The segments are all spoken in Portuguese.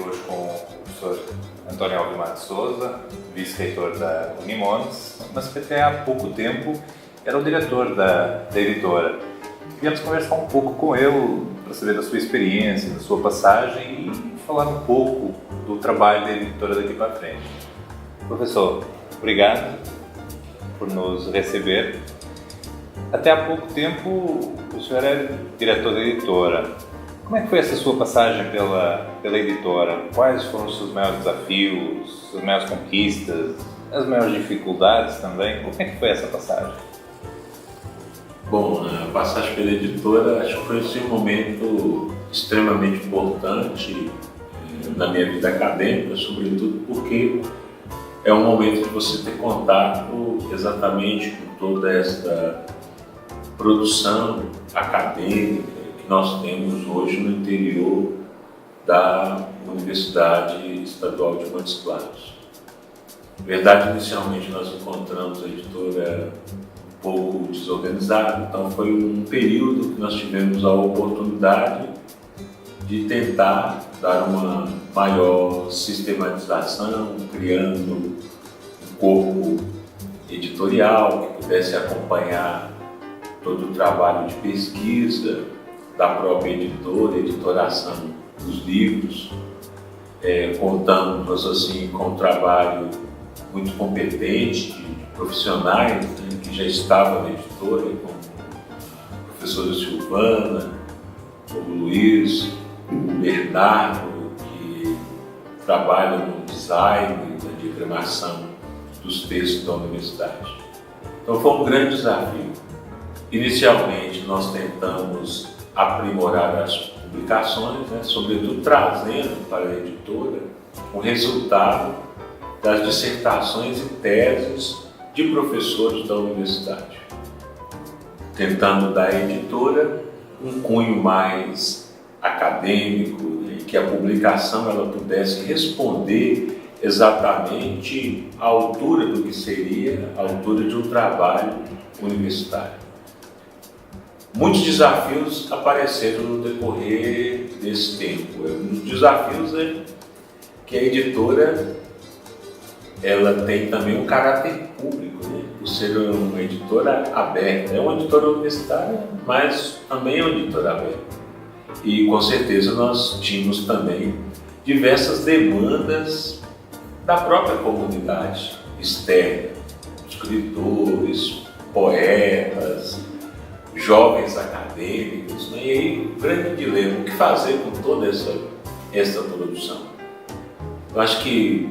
hoje com o professor António Alvimar de Sousa, vice-reitor da Unimontes, mas que até há pouco tempo era o diretor da editora. Queríamos conversar um pouco com ele para saber da sua experiência, da sua passagem e falar um pouco do trabalho da editora daqui para a frente. Professor, obrigado por nos receber. Até há pouco tempo o senhor era diretor da editora. Como é que foi essa sua passagem pela editora? Quais foram os seus maiores desafios, as maiores conquistas, as maiores dificuldades também? Como é que foi essa passagem? Bom, a passagem pela editora acho que foi um momento extremamente importante na minha vida acadêmica, sobretudo porque é um momento de você ter contato exatamente com toda essa produção acadêmica que nós temos hoje no interior da Universidade Estadual de Montes Claros. Na verdade, inicialmente nós encontramos a editora um pouco desorganizada, então foi um período que nós tivemos a oportunidade de tentar dar uma maior sistematização, criando um corpo editorial que pudesse acompanhar todo o trabalho de pesquisa da própria editora, editoração dos livros. Contamos assim com um trabalho muito competente de profissionais, né, que já estavam na editora, como a professora Silvana, o Luiz, o Bernardo, que trabalham no design, na diagramação dos textos da universidade. Então foi um grande desafio. Inicialmente nós tentamos aprimorar as publicações, né, sobretudo trazendo para a editora o resultado das dissertações e teses de professores da universidade, tentando dar à editora um cunho mais acadêmico, né, que a publicação ela pudesse responder exatamente à altura do que seria a altura de um trabalho universitário. Muitos desafios apareceram no decorrer desse tempo. Um dos desafios é que a editora ela tem também um caráter público, né? Por ser uma editora aberta. É uma editora universitária, mas também é uma editora aberta. E com certeza nós tínhamos também diversas demandas da própria comunidade externa, escritores, poetas, jovens acadêmicos, né? E aí o grande dilema, o que fazer com toda essa produção? Eu acho que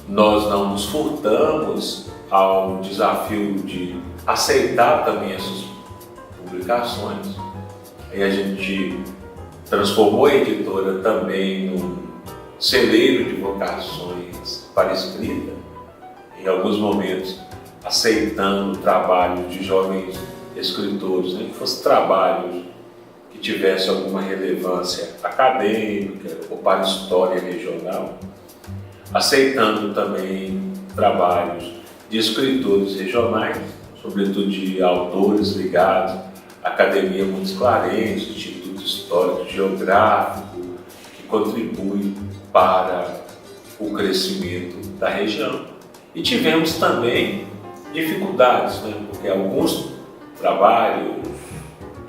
nós não nos furtamos ao desafio de aceitar também essas publicações. Aí a gente transformou a editora também num celeiro de vocações para a escrita, em alguns momentos aceitando trabalhos de jovens escritores, né, que fossem trabalhos que tivessem alguma relevância acadêmica ou para a história regional, aceitando também trabalhos de escritores regionais, sobretudo de autores ligados à Academia Montes Claros, Instituto Histórico Geográfico, que contribui para o crescimento da região. E tivemos também dificuldades, né, porque alguns trabalhos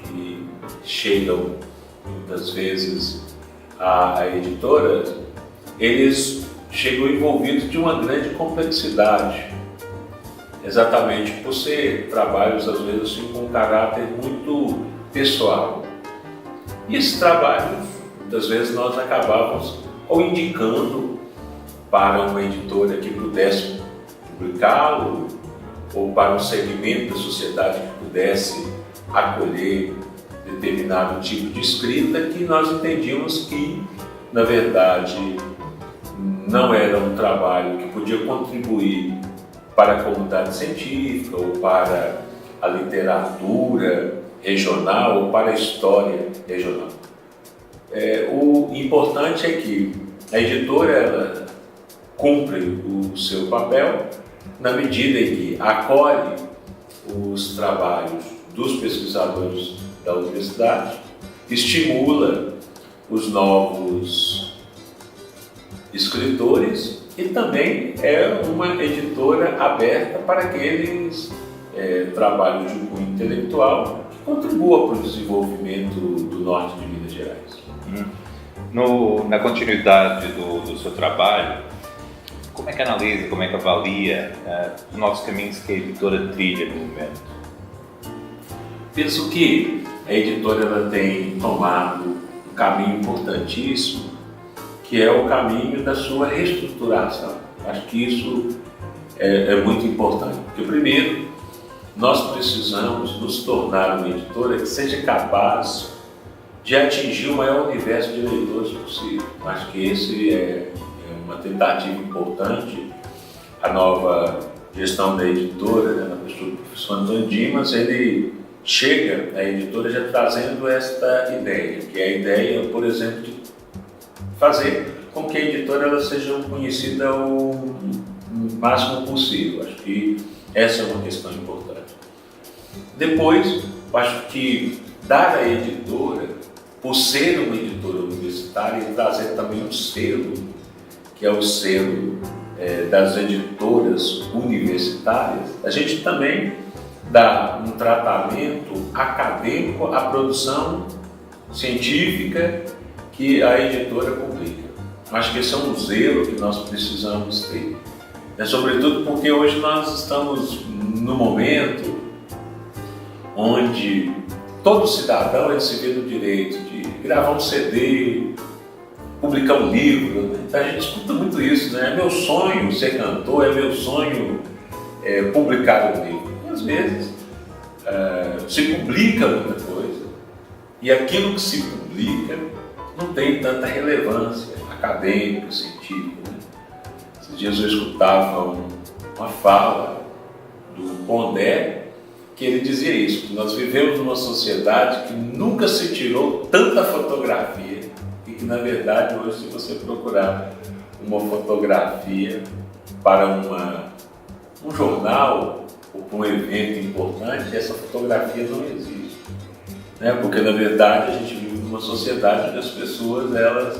que chegam muitas vezes à editora, eles chegam envolvidos de uma grande complexidade, exatamente por ser trabalhos às vezes assim, com um caráter muito pessoal. E esses trabalhos, muitas vezes nós acabávamos ou indicando para uma editora que pudesse publicá-lo, ou para um segmento da sociedade que pudesse acolher determinado tipo de escrita, que nós entendíamos que, na verdade, não era um trabalho que podia contribuir para a comunidade científica ou para a literatura regional ou para a história regional. O importante é que a editora ela cumpre o seu papel na medida em que acolhe os trabalhos dos pesquisadores da universidade, estimula os novos escritores e também é uma editora aberta para aqueles trabalhos de cunho intelectual que contribuam para o desenvolvimento do norte de Minas Gerais. Na continuidade do seu trabalho, como é que analisa, como é que avalia os novos caminhos que a editora trilha no momento? Penso que a editora ela tem tomado um caminho importantíssimo, que é o caminho da sua reestruturação. Acho que isso é muito importante, porque primeiro nós precisamos nos tornar uma editora que seja capaz de atingir o maior universo de leitores possível. Acho que esse é uma tentativa importante. A nova gestão da editora, na pessoa do professor Antônio Dimas, ele chega na editora já trazendo esta ideia, que é a ideia, por exemplo, de fazer com que a editora ela seja conhecida o máximo possível. Acho que essa é uma questão importante. Depois, acho que dar à editora, por ser uma editora universitária, e trazer também um selo, que é o selo das editoras universitárias, a gente também dá um tratamento acadêmico à produção científica que a editora publica. Acho que esse é um zelo que nós precisamos ter. Sobretudo porque hoje nós estamos no momento onde todo cidadão ele se vê no direito de gravar um CD, publicar um livro. Né? Então a gente escuta muito isso, né? É meu sonho ser cantor, é meu sonho publicar um livro. E às vezes se publica muita coisa e aquilo que se publica não tem tanta relevância acadêmica, científica. Né? Esses dias eu escutava uma fala do Pondé, que ele dizia isso, que nós vivemos numa sociedade que nunca se tirou tanta fotografia e que, na verdade, hoje, se você procurar uma fotografia para um jornal ou para um evento importante, essa fotografia não existe. Né? Porque, na verdade, a gente vive numa sociedade onde as pessoas elas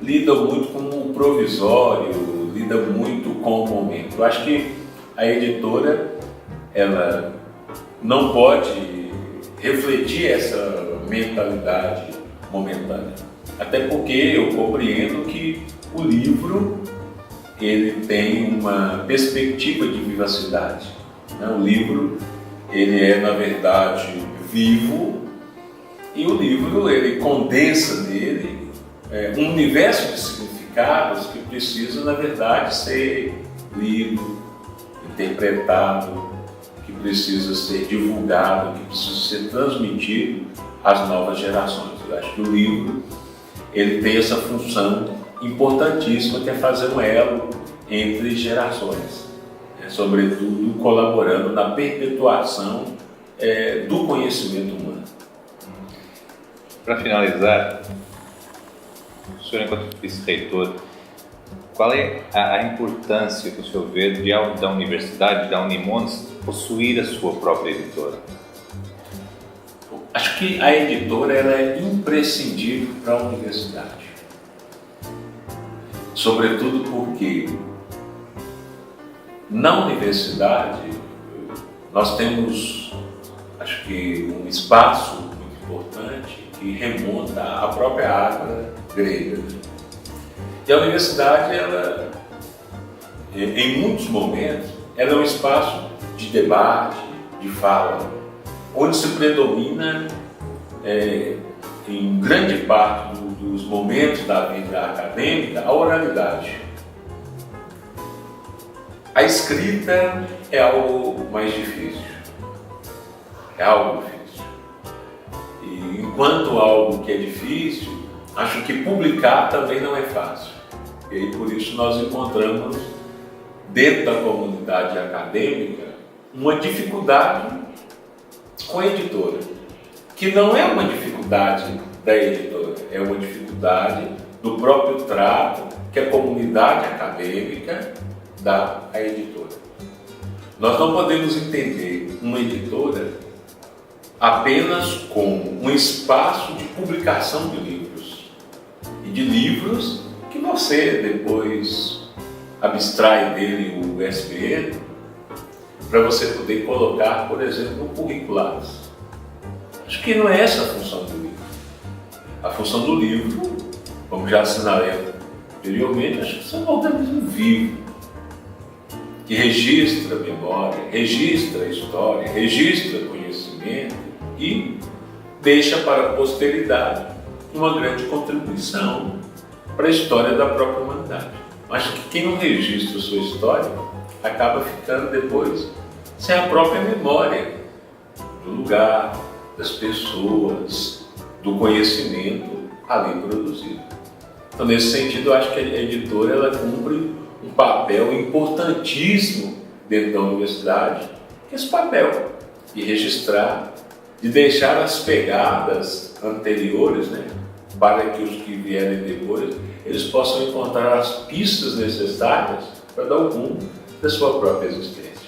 lidam muito com o provisório, lidam muito com o momento. Eu acho que a editora, ela não pode refletir essa mentalidade momentânea. Até porque eu compreendo que o livro ele tem uma perspectiva de vivacidade. Né? O livro ele é, na verdade, vivo e o livro ele condensa nele um universo de significados que precisa, na verdade, ser lido, interpretado, que precisa ser divulgado, que precisa ser transmitido às novas gerações. Eu acho que o livro ele tem essa função importantíssima, que é fazer um elo entre gerações, sobretudo colaborando na perpetuação do conhecimento humano. Para finalizar, o senhor, enquanto vice-reitor, qual é a importância que o senhor vê da universidade, da Unimontes, possuir a sua própria editora? Acho que a editora ela é imprescindível para a universidade. Sobretudo porque na universidade nós temos, acho que, um espaço muito importante que remonta à própria água grega. E a universidade, ela, em muitos momentos, ela é um espaço de debate, de fala, onde se predomina, em grande parte dos momentos da vida acadêmica, a oralidade. A escrita é algo mais difícil, é algo difícil. E enquanto algo que é difícil, acho que publicar também não é fácil. E aí, por isso nós encontramos, dentro da comunidade acadêmica, uma dificuldade com a editora, que não é uma dificuldade da editora, é uma dificuldade do próprio trato que a comunidade acadêmica dá à editora. Nós não podemos entender uma editora apenas como um espaço de publicação de livros, e de livros que você depois abstrai dele o SBN para você poder colocar, por exemplo, no curricular. Acho que não é essa a função do livro. A função do livro, como já assinalei anteriormente, acho que é um organismo vivo, que registra a memória, registra a história, registra conhecimento e deixa para a posteridade uma grande contribuição para a história da própria humanidade. Acho que quem não registra a sua história acaba ficando depois sem a própria memória do lugar, das pessoas, do conhecimento ali produzido. Então, nesse sentido, eu acho que a editora ela cumpre um papel importantíssimo dentro da universidade, que é esse papel de registrar, de deixar as pegadas anteriores, né, para que os que vierem depois eles possam encontrar as pistas necessárias para dar o rumo da sua própria existência.